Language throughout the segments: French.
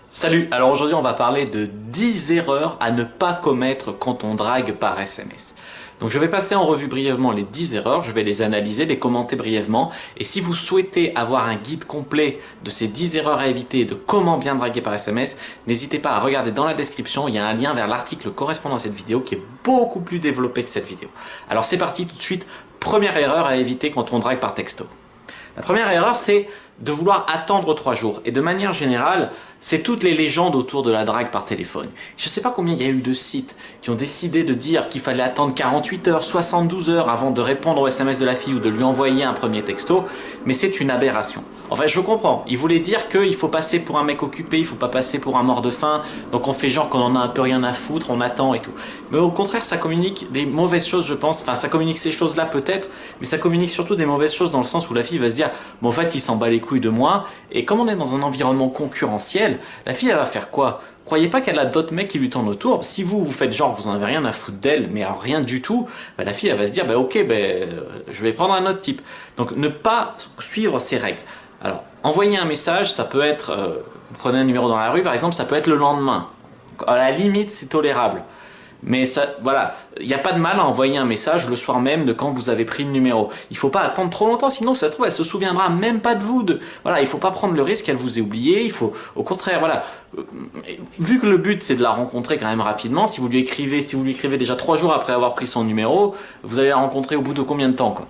Salut, alors aujourd'hui on va parler de 10 erreurs à ne pas commettre quand on drague par SMS. Donc je vais passer en revue brièvement les 10 erreurs, je vais les analyser, les commenter brièvement, et si vous souhaitez avoir un guide complet de ces 10 erreurs à éviter et de comment bien draguer par SMS, n'hésitez pas à regarder dans la description, il y a un lien vers l'article correspondant à cette vidéo qui est beaucoup plus développé que cette vidéo. Alors c'est parti tout de suite, première erreur à éviter quand on drague par texto. La première erreur, c'est de vouloir attendre 3 jours. Et de manière générale, c'est toutes les légendes autour de la drague par téléphone. Je ne sais pas combien il y a eu de sites qui ont décidé de dire qu'il fallait attendre 48 heures, 72 heures avant de répondre au SMS de la fille ou de lui envoyer un premier texto, mais c'est une aberration. Enfin, je comprends. Il voulait dire qu'il faut passer pour un mec occupé, il faut pas passer pour un mort de faim, donc on fait genre qu'on en a un peu rien à foutre, on attend et tout. Mais au contraire, ça communique des mauvaises choses, je pense. Enfin, ça communique ces choses-là peut-être, mais ça communique surtout des mauvaises choses dans le sens où la fille va se dire, bon, en fait, il s'en bat les couilles de moi, et comme on est dans un environnement concurrentiel, la fille, elle va faire quoi? Croyez pas qu'elle a d'autres mecs qui lui tournent autour. Si vous faites genre, vous en avez rien à foutre d'elle, mais alors rien du tout, bah, la fille, elle va se dire, bah ok, je vais prendre un autre type. Donc, ne pas suivre ces règles. Alors, envoyer un message, ça peut être, vous prenez un numéro dans la rue par exemple, ça peut être le lendemain. À la limite, c'est tolérable. Mais ça, voilà, il n'y a pas de mal à envoyer un message le soir même de quand vous avez pris le numéro. Il ne faut pas attendre trop longtemps, sinon ça se trouve, elle se souviendra même pas de vous. Voilà, il ne faut pas prendre le risque qu'elle vous ait oublié. Il faut, au contraire, voilà, vu que le but c'est de la rencontrer quand même rapidement, si vous lui écrivez déjà 3 jours après avoir pris son numéro, vous allez la rencontrer au bout de combien de temps, quoi.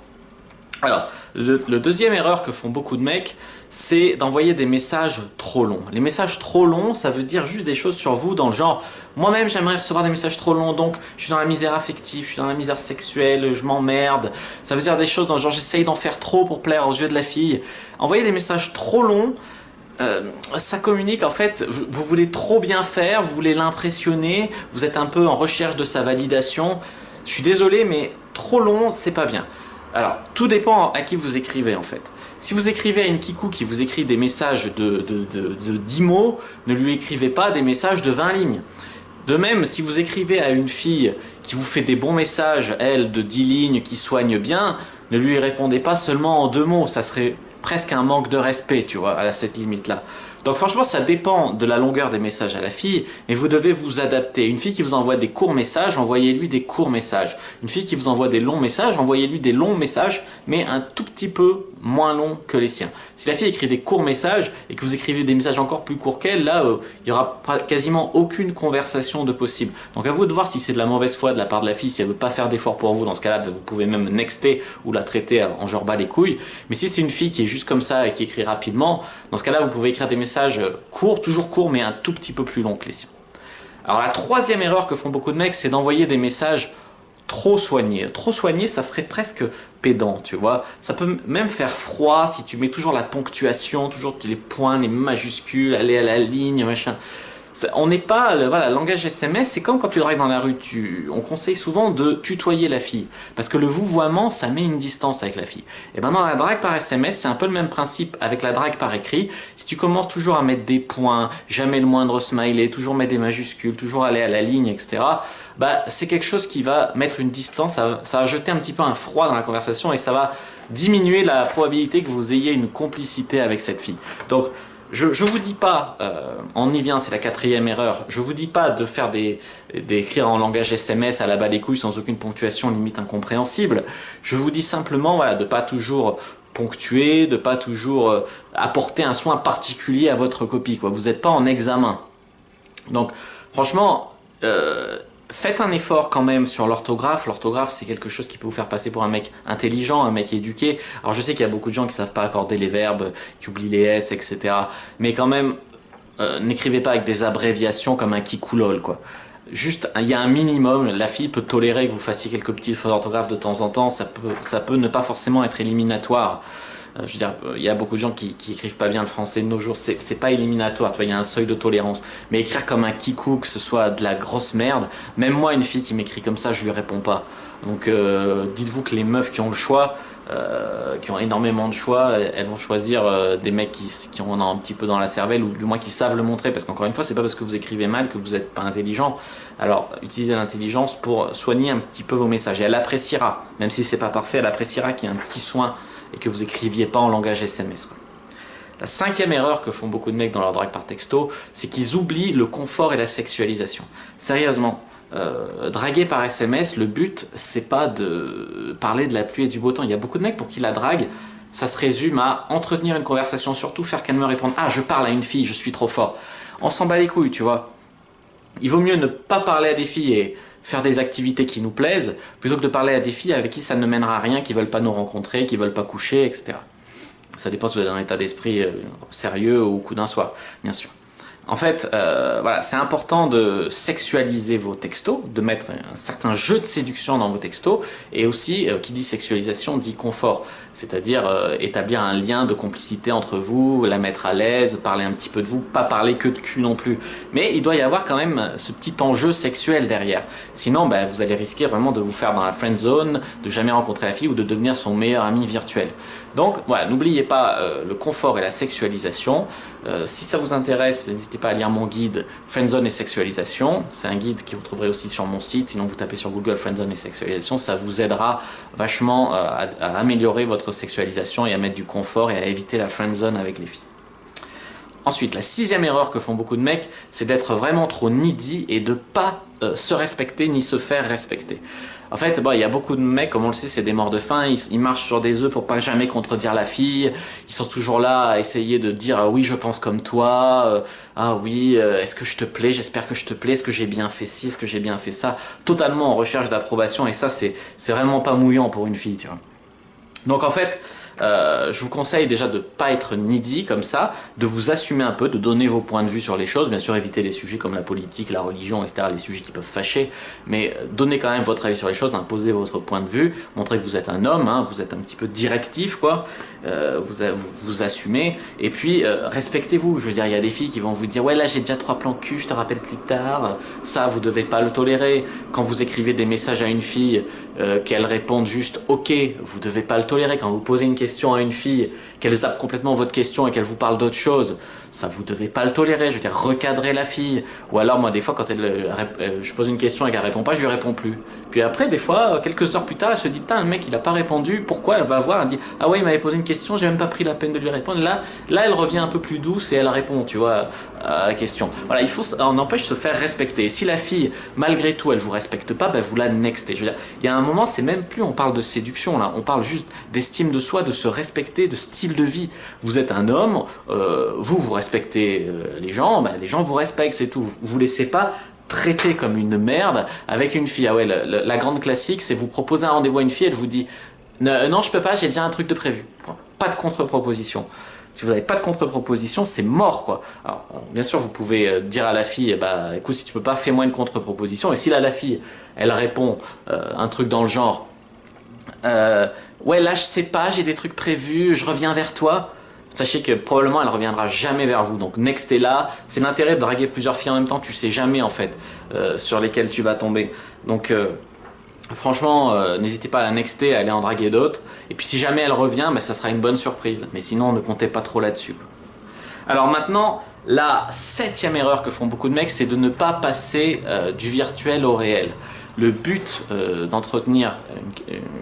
Alors, le deuxième erreur que font beaucoup de mecs, c'est d'envoyer des messages trop longs. Les messages trop longs, ça veut dire juste des choses sur vous dans le genre « Moi-même, j'aimerais recevoir des messages trop longs, donc je suis dans la misère affective, je suis dans la misère sexuelle, je m'emmerde. » Ça veut dire des choses dans le genre « J'essaye d'en faire trop pour plaire aux yeux de la fille. » Envoyer des messages trop longs, ça communique en fait, vous voulez trop bien faire, vous voulez l'impressionner, vous êtes un peu en recherche de sa validation. Je suis désolé, mais trop long, c'est pas bien. Alors, tout dépend à qui vous écrivez en fait. Si vous écrivez à une kikou qui vous écrit des messages de 10 mots, ne lui écrivez pas des messages de 20 lignes. De même, si vous écrivez à une fille qui vous fait des bons messages, elle, de 10 lignes, qui soigne bien, ne lui répondez pas seulement en 2 mots. Ça serait presque un manque de respect, tu vois, à cette limite-là. Donc franchement, ça dépend de la longueur des messages à la fille, mais vous devez vous adapter. Une fille qui vous envoie des courts messages, envoyez-lui des courts messages. Une fille qui vous envoie des longs messages, envoyez-lui des longs messages, mais un tout petit peu moins longs que les siens. Si la fille écrit des courts messages et que vous écrivez des messages encore plus courts qu'elle, là, il n'y aura quasiment aucune conversation de possible. Donc à vous de voir si c'est de la mauvaise foi de la part de la fille, si elle veut pas faire d'efforts pour vous, dans ce cas-là, vous pouvez même nexter ou la traiter en genre bas les couilles. Mais si c'est une fille qui est juste comme ça et qui écrit rapidement, dans ce cas-là, vous pouvez écrire des messages courts, toujours courts, mais un tout petit peu plus longs que les siens. Alors la troisième erreur que font beaucoup de mecs, c'est d'envoyer des messages trop soignés. Trop soignés, ça ferait presque pédant, tu vois. Ça peut même faire froid si tu mets toujours la ponctuation, toujours les points, les majuscules, aller à la ligne, machin. On n'est pas, voilà, le langage SMS, c'est comme quand tu dragues dans la rue, on conseille souvent de tutoyer la fille, parce que le vouvoiement, ça met une distance avec la fille. Et ben dans la drague par SMS, c'est un peu le même principe avec la drague par écrit. Si tu commences toujours à mettre des points, jamais le moindre smiley, toujours mettre des majuscules, toujours aller à la ligne, etc., bah, c'est quelque chose qui va mettre une distance, ça va jeter un petit peu un froid dans la conversation et ça va diminuer la probabilité que vous ayez une complicité avec cette fille. Donc, je vous dis pas, on y vient, c'est la quatrième erreur, je vous dis pas de faire d'écrire en langage SMS à la bas des couilles sans aucune ponctuation limite incompréhensible. Je vous dis simplement, voilà, de pas toujours ponctuer, de pas toujours apporter un soin particulier à votre copie, quoi. Vous n'êtes pas en examen. Donc, franchement, faites un effort quand même sur l'orthographe. L'orthographe, c'est quelque chose qui peut vous faire passer pour un mec intelligent, un mec éduqué. Alors je sais qu'il y a beaucoup de gens qui savent pas accorder les verbes, qui oublient les S, etc. Mais quand même, n'écrivez pas avec des abréviations comme un kikoulol, quoi. Juste, il y a un minimum, la fille peut tolérer que vous fassiez quelques petites fautes d'orthographe de temps en temps, ça peut ne pas forcément être éliminatoire. Je veux dire, il y a beaucoup de gens qui écrivent pas bien le français de nos jours, c'est pas éliminatoire, tu vois, il y a un seuil de tolérance. Mais écrire comme un kikou, que ce soit de la grosse merde, même moi, une fille qui m'écrit comme ça, je lui réponds pas. Donc dites-vous que les meufs qui ont le choix, qui ont énormément de choix, elles vont choisir des mecs qui en ont un petit peu dans la cervelle, ou du moins qui savent le montrer, parce qu'encore une fois, c'est pas parce que vous écrivez mal que vous n'êtes pas intelligent. Alors, utilisez l'intelligence pour soigner un petit peu vos messages, et elle appréciera, même si c'est pas parfait, elle appréciera qu'il y a un petit soin, et que vous écriviez pas en langage SMS, quoi. La cinquième erreur que font beaucoup de mecs dans leur drague par texto, c'est qu'ils oublient le confort et la sexualisation. Sérieusement, draguer par SMS, le but, c'est pas de parler de la pluie et du beau temps. Il y a beaucoup de mecs pour qui la drague, ça se résume à entretenir une conversation, surtout faire qu'elle me réponde « Ah, je parle à une fille, je suis trop fort ». On s'en bat les couilles, tu vois. Il vaut mieux ne pas parler à des filles et faire des activités qui nous plaisent, plutôt que de parler à des filles avec qui ça ne mènera à rien, qui veulent pas nous rencontrer, qui veulent pas coucher, etc. Ça dépend si vous êtes dans un état d'esprit sérieux ou au coup d'un soir, bien sûr. En fait, voilà, c'est important de sexualiser vos textos, de mettre un certain jeu de séduction dans vos textos, et aussi, qui dit sexualisation, dit confort, c'est-à-dire établir un lien de complicité entre vous, la mettre à l'aise, parler un petit peu de vous, pas parler que de cul non plus. Mais il doit y avoir quand même ce petit enjeu sexuel derrière. Sinon, ben, vous allez risquer vraiment de vous faire dans la friend zone, de jamais rencontrer la fille ou de devenir son meilleur ami virtuel. Donc voilà, n'oubliez pas le confort et la sexualisation. Si ça vous intéresse, n'hésitez pas à lire mon guide Friendzone et sexualisation. C'est un guide que vous trouverez aussi sur mon site. Sinon, vous tapez sur Google Friendzone et sexualisation. Ça vous aidera vachement à améliorer votre sexualisation et à mettre du confort et à éviter la friendzone avec les filles. Ensuite, la sixième erreur que font beaucoup de mecs, c'est d'être vraiment trop needy et de pas se respecter ni se faire respecter. En fait, bon, il y a beaucoup de mecs, comme on le sait, c'est des morts de faim, ils marchent sur des œufs pour pas jamais contredire la fille, ils sont toujours là à essayer de dire ah oui je pense comme toi, ah oui est-ce que je te plais, j'espère que je te plais, est-ce que j'ai bien fait ci, est-ce que j'ai bien fait ça, totalement en recherche d'approbation et ça c'est vraiment pas mouillant pour une fille, tu vois. Donc en fait, je vous conseille déjà de ne pas être needy comme ça, de vous assumer un peu, de donner vos points de vue sur les choses, bien sûr éviter les sujets comme la politique, la religion, etc., les sujets qui peuvent fâcher, mais donnez quand même votre avis sur les choses, imposez votre point de vue, montrez que vous êtes un homme, hein, vous êtes un petit peu directif, quoi, vous assumez, et puis respectez-vous, je veux dire, il y a des filles qui vont vous dire « Ouais, là j'ai déjà 3 plans cul, je te rappelle plus tard », ça vous devez pas le tolérer, quand vous écrivez des messages à une fille, qu'elle réponde juste « Ok », vous devez pas le tolérer, quand vous posez une question à une fille, qu'elle zappe complètement votre question et qu'elle vous parle d'autre chose, ça vous devez pas le tolérer, je veux dire recadrer la fille, ou alors moi des fois quand je pose une question et qu'elle répond pas, je lui réponds plus, puis après des fois quelques heures plus tard elle se dit putain le mec il a pas répondu, pourquoi, elle va voir, elle dit ah ouais il m'avait posé une question, j'ai même pas pris la peine de lui répondre, là elle revient un peu plus douce et elle répond, tu vois, à la question. Voilà, on empêche de se faire respecter, et si la fille malgré tout elle vous respecte pas, ben vous la nextez, je veux dire, il y a un moment c'est même plus on parle de séduction là, on parle juste d'estime de soi, de se respecter, de style de vie. Vous êtes un homme, vous respectez les gens, ben les gens vous respectent, c'est tout. Vous laissez pas traiter comme une merde avec une fille. Ah ouais, la grande classique, c'est vous proposer un rendez-vous à une fille, elle vous dit non je peux pas, j'ai déjà un truc de prévu. Pas de contre-proposition. Si vous n'avez pas de contre-proposition, c'est mort quoi. Alors, bien sûr, vous pouvez dire à la fille, bah écoute, si tu peux pas, fais-moi une contre-proposition. Et si là, la fille, elle répond un truc dans le genre, ouais là je sais pas, j'ai des trucs prévus, je reviens vers toi. Sachez que probablement elle reviendra jamais vers vous. Donc nextez là, c'est l'intérêt de draguer plusieurs filles en même temps, tu sais jamais en fait sur lesquelles tu vas tomber. Donc franchement, n'hésitez pas à la nexter, à aller en draguer d'autres. Et puis si jamais elle revient, bah, ça sera une bonne surprise. Mais sinon ne comptez pas trop là-dessus. Alors maintenant, la 7e erreur que font beaucoup de mecs, c'est de ne pas passer du virtuel au réel. Le but d'entretenir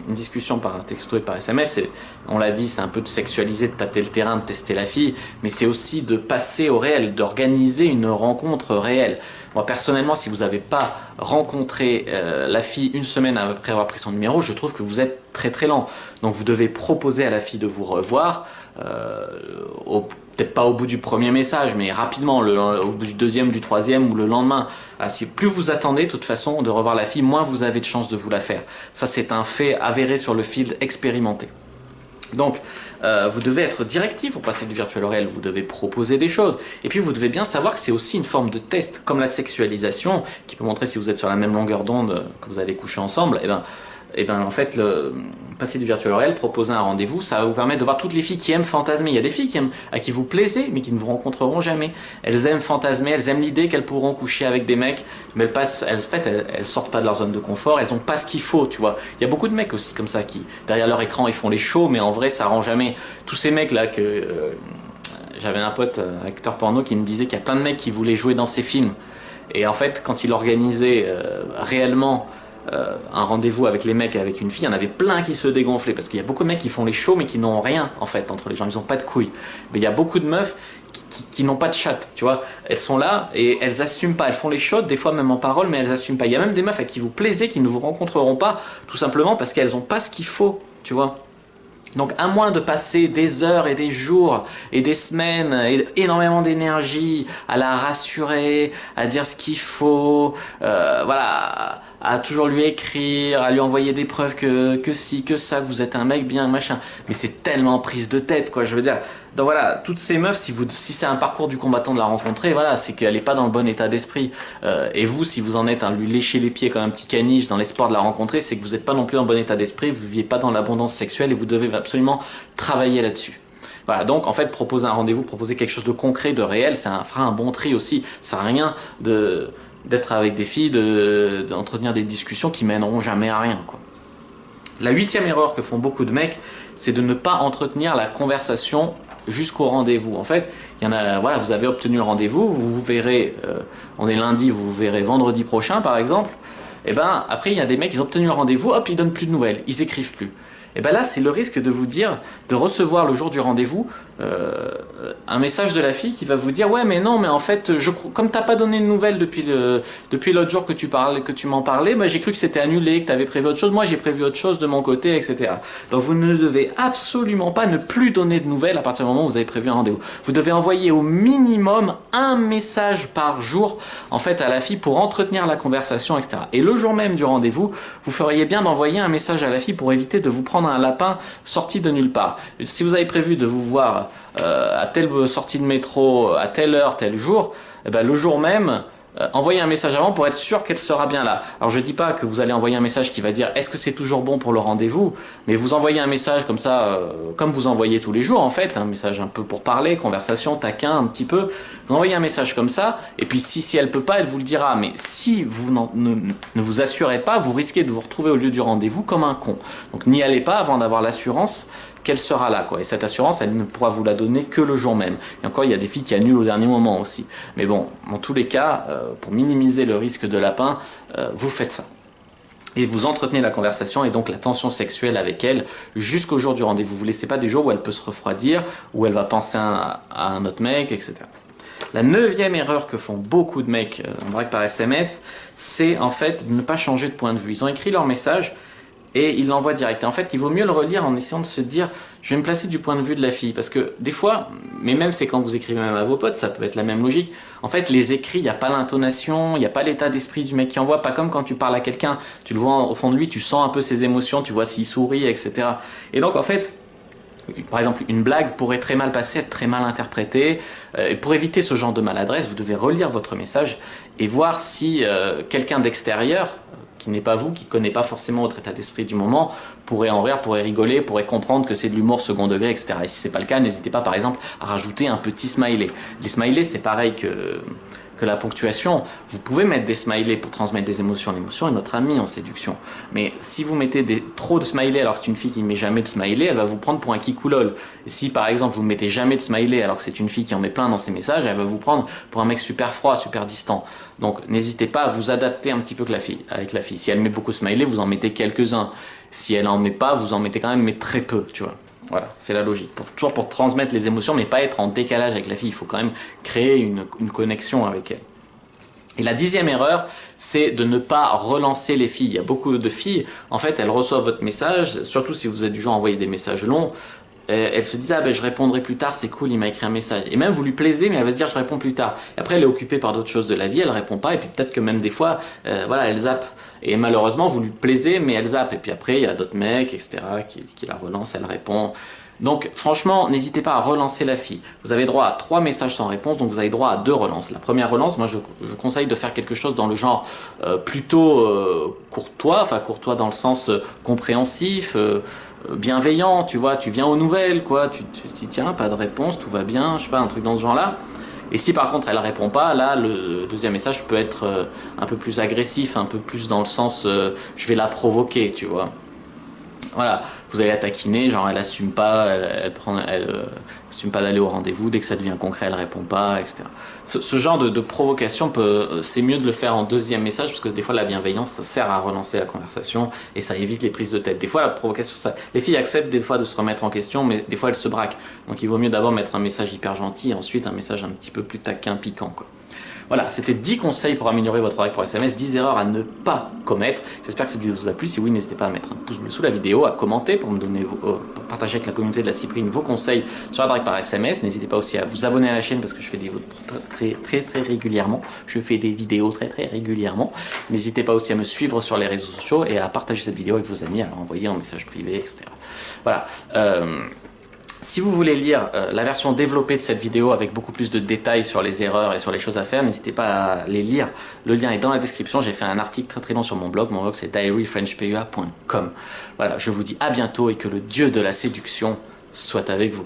une discussion par un texto et par SMS, on l'a dit, c'est un peu de sexualiser, de tâter le terrain, de tester la fille, mais c'est aussi de passer au réel, d'organiser une rencontre réelle. Moi personnellement, si vous n'avez pas rencontré la fille une semaine après avoir pris son numéro, je trouve que vous êtes très très lent. Donc vous devez proposer à la fille de vous revoir, peut-être pas au bout du premier message, mais rapidement, au bout du deuxième, du troisième ou le lendemain. Plus vous attendez, de toute façon, de revoir la fille, moins vous avez de chances de vous la faire. Ça, c'est un fait avéré sur le field, expérimenté. Donc, vous devez être directif pour passer du virtuel au réel, vous devez proposer des choses. Et puis, vous devez bien savoir que c'est aussi une forme de test, comme la sexualisation, qui peut montrer si vous êtes sur la même longueur d'onde, que vous allez coucher ensemble. Et ben en fait, passer du virtuel au réel, proposer un rendez-vous, ça va vous permettre de voir toutes les filles qui aiment fantasmer. Il y a des filles à qui vous plaisez, mais qui ne vous rencontreront jamais. Elles aiment fantasmer, elles aiment l'idée qu'elles pourront coucher avec des mecs, mais elles sortent pas de leur zone de confort, elles ont pas ce qu'il faut, tu vois. Il y a beaucoup de mecs aussi comme ça qui, derrière leur écran, ils font les shows, mais en vrai, ça rend jamais. Tous ces mecs là j'avais un pote, acteur porno, qui me disait qu'il y a plein de mecs qui voulaient jouer dans ces films. Et en fait, quand il organisait réellement un rendez-vous avec les mecs et avec une fille, il y en avait plein qui se dégonflaient, parce qu'il y a beaucoup de mecs qui font les shows mais qui n'ont rien en fait entre les gens, ils n'ont pas de couilles. Mais il y a beaucoup de meufs qui n'ont pas de chatte, tu vois, elles sont là et elles assument pas, elles font les shows, des fois même en parole, mais elles assument pas. Il y a même des meufs à qui vous plaisez, qui ne vous rencontreront pas, tout simplement parce qu'elles n'ont pas ce qu'il faut, tu vois. Donc à moins de passer des heures et des jours et des semaines et énormément d'énergie à la rassurer, à dire ce qu'il faut, voilà, à toujours lui écrire, à lui envoyer des preuves que si, que ça, que vous êtes un mec bien, machin. Mais c'est tellement prise de tête, quoi, je veux dire. Donc voilà, toutes ces meufs, si c'est un parcours du combattant de la rencontrer, voilà, c'est qu'elle n'est pas dans le bon état d'esprit. Et vous, si vous en êtes à lui lécher les pieds comme un petit caniche dans l'espoir de la rencontrer, c'est que vous n'êtes pas non plus dans le bon état d'esprit, vous ne viviez pas dans l'abondance sexuelle et vous devez absolument travailler là-dessus. Voilà, donc en fait, proposer un rendez-vous, proposer quelque chose de concret, de réel, ça fera un bon tri aussi. Ça sert à rien d'être avec des filles, d'entretenir des discussions qui mèneront jamais à rien, quoi. La 8e erreur que font beaucoup de mecs, c'est de ne pas entretenir la conversation jusqu'au rendez-vous. En fait, il y en a, voilà, vous avez obtenu le rendez-vous, vous verrez, on est lundi, vous verrez vendredi prochain par exemple, et ben après il y a des mecs, ils ont obtenu le rendez-vous, hop, ils donnent plus de nouvelles, ils écrivent plus. Et ben là, c'est le risque de vous dire, de recevoir le jour du rendez-vous, un message de la fille qui va vous dire, ouais mais non, mais en fait, comme t'as pas donné de nouvelles depuis l'autre jour que tu m'en parlais, bah, j'ai cru que c'était annulé, que tu avais prévu autre chose, moi j'ai prévu autre chose de mon côté, etc. Donc vous ne devez absolument pas ne plus donner de nouvelles à partir du moment où vous avez prévu un rendez-vous. Vous devez envoyer au minimum un message par jour, en fait, à la fille pour entretenir la conversation, etc. Et le jour même du rendez-vous, vous feriez bien d'envoyer un message à la fille pour éviter de vous prendre un lapin sorti de nulle part. Si vous avez prévu de vous voir à telle sortie de métro, à telle heure, tel jour, eh ben, le jour même, envoyez un message avant pour être sûr qu'elle sera bien là. Alors je dis pas que vous allez envoyer un message qui va dire est-ce que c'est toujours bon pour le rendez-vous, mais vous envoyez un message comme ça, comme vous envoyez tous les jours en fait, un message un peu pour parler, conversation, taquin un petit peu, vous envoyez un message comme ça, et puis si elle peut pas, elle vous le dira, mais si vous ne vous assurez pas, vous risquez de vous retrouver au lieu du rendez-vous comme un con. Donc n'y allez pas avant d'avoir l'assurance qu'elle sera là, quoi. Et cette assurance, elle ne pourra vous la donner que le jour même. Et encore, il y a des filles qui annulent au dernier moment aussi. Mais bon, dans tous les cas, pour minimiser le risque de lapin, vous faites ça. Et vous entretenez la conversation et donc la tension sexuelle avec elle jusqu'au jour du rendez-vous. Vous ne laissez pas des jours où elle peut se refroidir, où elle va penser à un autre mec, etc. La 9e erreur que font beaucoup de mecs en drague par SMS, c'est en fait de ne pas changer de point de vue. Ils ont écrit leur message, et il l'envoie direct. Et en fait, il vaut mieux le relire en essayant de se dire je vais me placer du point de vue de la fille. Parce que des fois, mais même c'est quand vous écrivez même à vos potes, ça peut être la même logique. En fait, les écrits, il n'y a pas l'intonation, il n'y a pas l'état d'esprit du mec qui envoie. Pas comme quand tu parles à quelqu'un, tu le vois au fond de lui, tu sens un peu ses émotions, tu vois s'il sourit, etc. Et donc en fait, par exemple, une blague pourrait très mal passer, être très mal interprétée. Et pour éviter ce genre de maladresse, vous devez relire votre message et voir si quelqu'un d'extérieur, qui n'est pas vous, qui ne connaît pas forcément votre état d'esprit du moment, pourrait en rire, pourrait rigoler, pourrait comprendre que c'est de l'humour second degré, etc. Et si ce n'est pas le cas, n'hésitez pas par exemple à rajouter un petit smiley. Les smileys, c'est pareil que la ponctuation. Vous pouvez mettre des smileys pour transmettre des émotions. L'émotion est notre ami en séduction. Mais si vous mettez trop de smileys alors que c'est une fille qui ne met jamais de smiley, elle va vous prendre pour un kikoulol. Et si par exemple vous ne mettez jamais de smiley alors que c'est une fille qui en met plein dans ses messages, elle va vous prendre pour un mec super froid, super distant. Donc n'hésitez pas à vous adapter un petit peu avec la fille. Si elle met beaucoup de smileys, vous en mettez quelques-uns. Si elle en met pas, vous en mettez quand même, mais très peu, tu vois. Voilà, c'est la logique. Toujours pour transmettre les émotions, mais pas être en décalage avec la fille. Il faut quand même créer une connexion avec elle. Et la 10e erreur, c'est de ne pas relancer les filles. Il y a beaucoup de filles, en fait, elles reçoivent votre message, surtout si vous êtes du genre à envoyer des messages longs, elle se dit ah ben je répondrai plus tard, c'est cool, il m'a écrit un message. Et même vous lui plaisez, mais elle va se dire je réponds plus tard. Et après elle est occupée par d'autres choses de la vie, elle répond pas, et puis peut-être que même des fois, voilà, elle zappe. Et malheureusement vous lui plaisez, mais elle zappe. Et puis après il y a d'autres mecs, etc. qui la relancent, elle répond. Donc franchement, n'hésitez pas à relancer la fille. Vous avez droit à 3 messages sans réponse, donc vous avez droit à 2 relances. La première relance, moi je conseille de faire quelque chose dans le genre plutôt courtois, enfin courtois dans le sens compréhensif, bienveillant, tu vois, tu viens aux nouvelles, quoi, tu dis tiens, pas de réponse, tout va bien, je sais pas, un truc dans ce genre-là. Et si par contre elle répond pas, là le deuxième message peut être un peu plus agressif, un peu plus dans le sens je vais la provoquer, tu vois. Voilà, vous allez la taquiner, genre elle assume pas, elle assume pas d'aller au rendez-vous, dès que ça devient concret, elle répond pas, etc. Ce genre de provocation, c'est mieux de le faire en deuxième message, parce que des fois la bienveillance, ça sert à relancer la conversation, et ça évite les prises de tête. Des fois la provocation, les filles acceptent des fois de se remettre en question, mais des fois elles se braquent. Donc il vaut mieux d'abord mettre un message hyper gentil, et ensuite un message un petit peu plus taquin, piquant, quoi. Voilà, c'était 10 conseils pour améliorer votre drague pour SMS, 10 erreurs à ne pas commettre. J'espère que cette vidéo vous a plu. Si oui, n'hésitez pas à mettre un pouce bleu sous la vidéo, à commenter pour me donner pour partager avec la communauté de la Cyprine vos conseils sur la drague par SMS. N'hésitez pas aussi à vous abonner à la chaîne parce que je fais des vidéos très régulièrement. Je fais des vidéos très régulièrement. N'hésitez pas aussi à me suivre sur les réseaux sociaux et à partager cette vidéo avec vos amis, à l'envoyer en message privé, etc. Voilà. Si vous voulez lire la version développée de cette vidéo avec beaucoup plus de détails sur les erreurs et sur les choses à faire, n'hésitez pas à les lire. Le lien est dans la description. J'ai fait un article très long sur mon blog. Mon blog c'est diaryfrenchpua.com. Voilà, je vous dis à bientôt et que le dieu de la séduction soit avec vous.